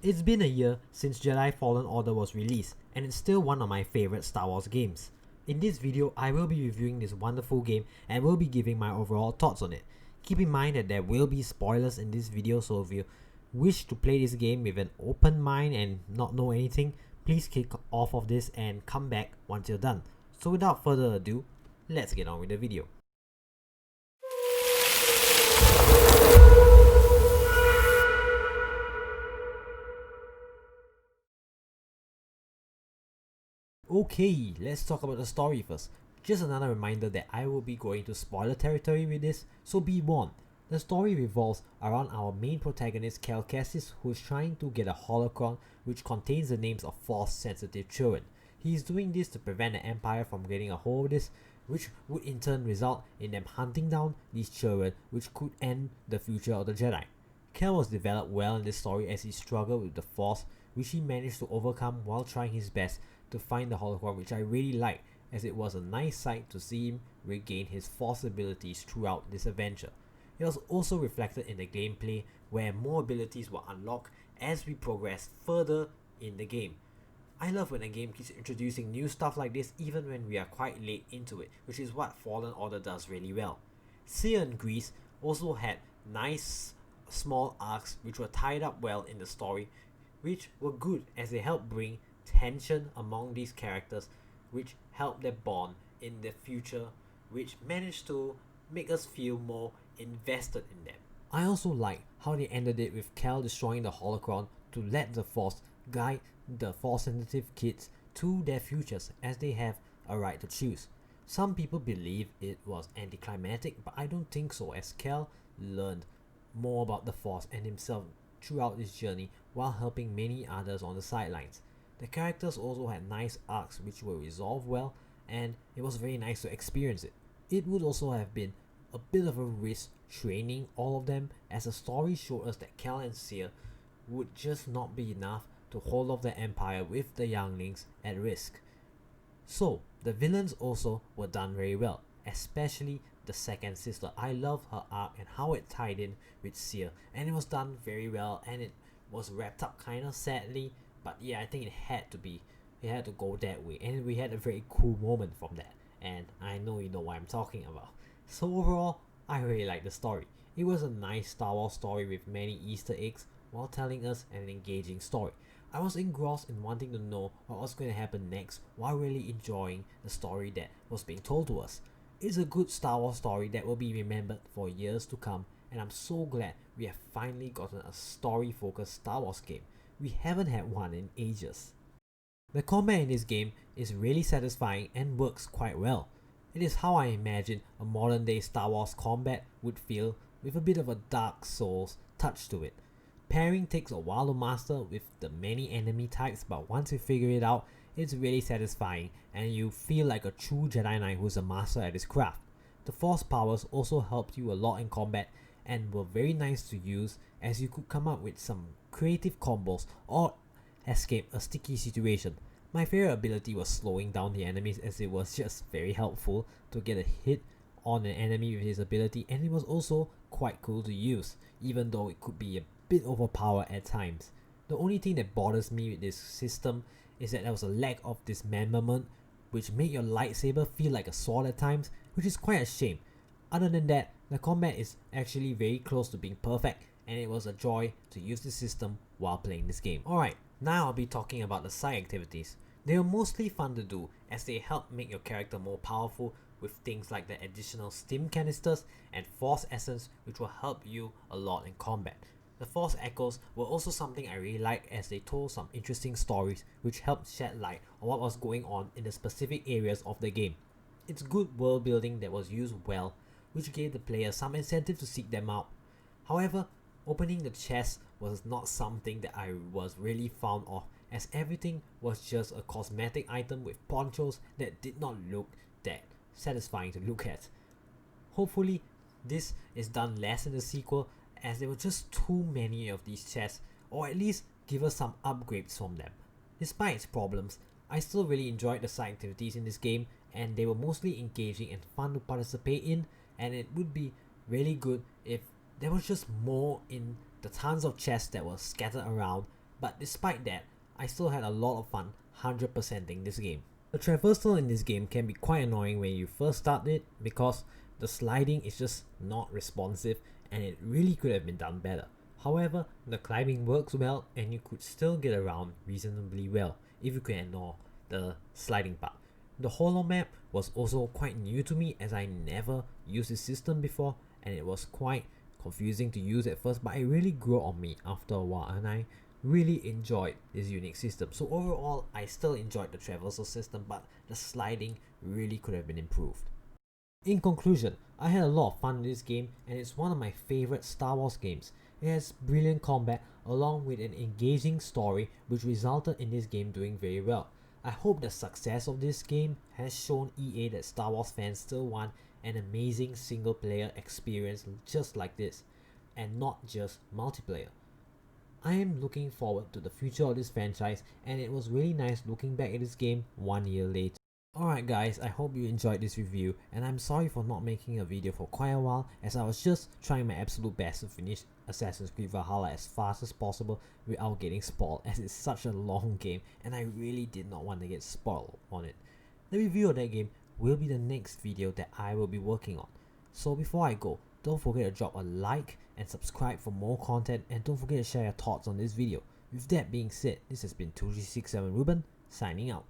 It's been a year since Jedi Fallen Order was released, and it's still one of my favorite Star Wars games. In this video, I will be reviewing this wonderful game and will be giving my overall thoughts on it. Keep in mind that there will be spoilers in this video, so if you wish to play this game with an open mind and not know anything, please kick off of this and come back once you're done. So without further ado, let's get on with the video. Okay, let's talk about the story first. Just another reminder that I will be going to spoiler territory with this, so be warned. The story revolves around our main protagonist Cal Kestis, who is trying to get a holocron which contains the names of Force-sensitive children. He is doing this to prevent the Empire from getting a hold of this, which would in turn result in them hunting down these children, which could end the future of the Jedi. Cal was developed well in this story as he struggled with the Force, which he managed to overcome while trying his best to find the holocron, which I really liked, as it was a nice sight to see him regain his Force abilities throughout this adventure. It was also reflected in the gameplay, where more abilities were unlocked as we progressed further in the game. I love when a game keeps introducing new stuff like this even when we are quite late into it, which is what Fallen Order does really well. Seer and Grease also had nice small arcs which were tied up well in the story, which were good as they helped bring tension among these characters, which helped their bond in the future, which managed to make us feel more invested in them. I also like how they ended it with Cal destroying the holocron to let the Force guide the Force-sensitive kids to their futures, as they have a right to choose. Some people believe it was anticlimactic, but I don't think so, as Cal learned more about the Force and himself throughout this journey while helping many others on the sidelines. The characters also had nice arcs which were resolved well, and it was very nice to experience it. It would also have been a bit of a risk training all of them, as the story showed us that Cal and Seer would just not be enough to hold off the Empire with the younglings at risk. So, the villains also were done very well, especially the second sister. I love her arc and how it tied in with Seer, and it was done very well, and it was wrapped up kinda sadly, but yeah, I think it had to go that way, and we had a very cool moment from that, and I know you know what I'm talking about. So overall, I really like the story. It was a nice Star Wars story with many Easter eggs while telling us an engaging story. I was engrossed in wanting to know what was going to happen next while really enjoying the story that was being told to us. It's a good Star Wars story that will be remembered for years to come, and I'm so glad we have finally gotten a story-focused Star Wars game. We haven't had one in ages. The combat in this game is really satisfying and works quite well. It is how I imagine a modern day Star Wars combat would feel, with a bit of a Dark Souls touch to it. Pairing takes a while to master with the many enemy types, but once you figure it out, it's really satisfying and you feel like a true Jedi Knight who's a master at his craft. The Force powers also helped you a lot in combat and were very nice to use, as you could come up with some creative combos or escape a sticky situation. My favorite ability was slowing down the enemies, as it was just very helpful to get a hit on an enemy with his ability, and it was also quite cool to use, even though it could be a bit overpowered at times. The only thing that bothers me with this system is that there was a lack of dismemberment, which made your lightsaber feel like a sword at times, which is quite a shame. Other than that, the combat is actually very close to being perfect, and it was a joy to use this system while playing this game. Alright, now I'll be talking about the side activities. They are mostly fun to do, as they help make your character more powerful with things like the additional stim canisters and Force essence, which will help you a lot in combat. The Force echoes were also something I really liked, as they told some interesting stories which helped shed light on what was going on in the specific areas of the game. It's good world building that was used well, which gave the player some incentive to seek them out. However, opening the chest was not something that I was really fond of, as everything was just a cosmetic item with ponchos that did not look that satisfying to look at. Hopefully, this is done less in the sequel, as there were just too many of these chests, or at least give us some upgrades from them. Despite its problems, I still really enjoyed the side activities in this game, and they were mostly engaging and fun to participate in, and it would be really good if there was just more in the tons of chests that were scattered around but despite that, I still had a lot of fun 100%ing this game. The traversal in this game can be quite annoying when you first start it because the sliding is just not responsive and it really could have been done better. However, the climbing works well and you could still get around reasonably well if you can ignore the sliding part. The holo map was also quite new to me as I never used this system before and it was quite confusing to use at first, but it really grew on me after a while and I really enjoyed this unique system. So overall, I still enjoyed the traversal system, but the sliding really could have been improved. In conclusion, I had a lot of fun in this game and it's one of my favorite Star Wars games. It has brilliant combat along with an engaging story which resulted in this game doing very well. I hope the success of this game has shown EA that Star Wars fans still want an amazing single player experience just like this, and not just multiplayer. I am looking forward to the future of this franchise and it was really nice looking back at this game 1 year later. Alright guys, I hope you enjoyed this review and I'm sorry for not making a video for quite a while as I was just trying my absolute best to finish Assassin's Creed Valhalla as fast as possible without getting spoiled as it's such a long game and I really did not want to get spoiled on it. The review of that game will be the next video that I will be working on. So before I go, don't forget to drop a like and subscribe for more content and don't forget to share your thoughts on this video. With that being said, this has been 2367 Ruben signing out.